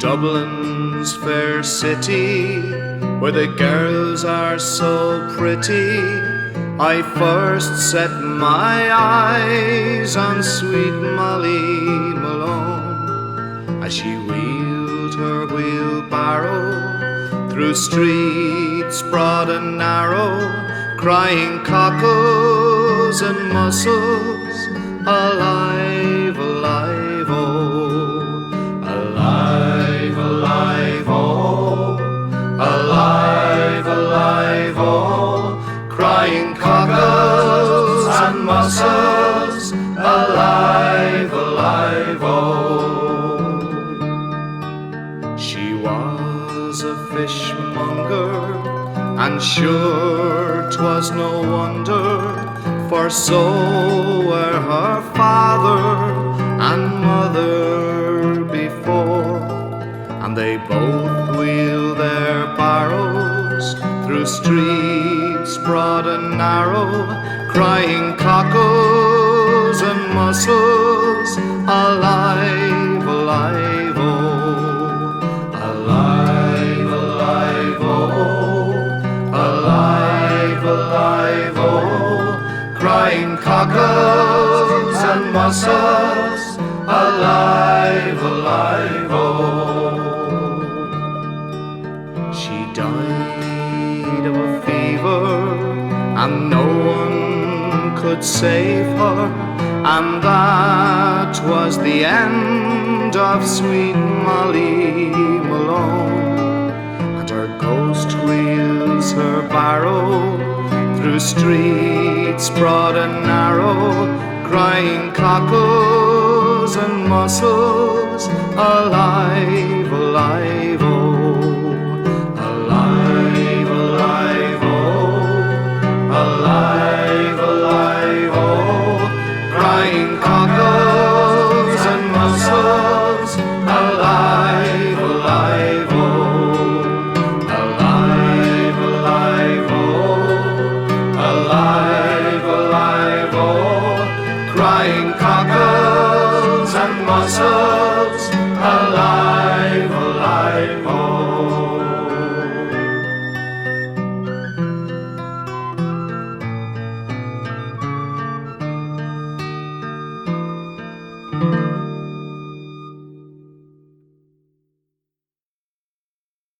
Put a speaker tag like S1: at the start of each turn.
S1: Dublin's fair city, where the girls are so pretty, I first set my eyes on sweet Molly Malone, as she wheeled her wheelbarrow through streets broad and narrow, crying cockles and mussels, alive, alive, oh, alive, alive, oh, alive, alive, oh, crying cockles and mussels, alive, alive, oh. She was a fishmonger, and sure 'twas no wonder, for so were her father and mother before, and they both wheeled their barrows through streets broad and narrow, crying cockles and mussels, alive, alive, oh, alive, alive, oh, alive, alive, oh, crying cockles and mussels, alive, alive, oh. She died of a fever, and no one could save her, and that was the end of sweet Molly Malone. And her ghost wheels her barrow through streets broad and narrow, crying cockles and mussels, alive,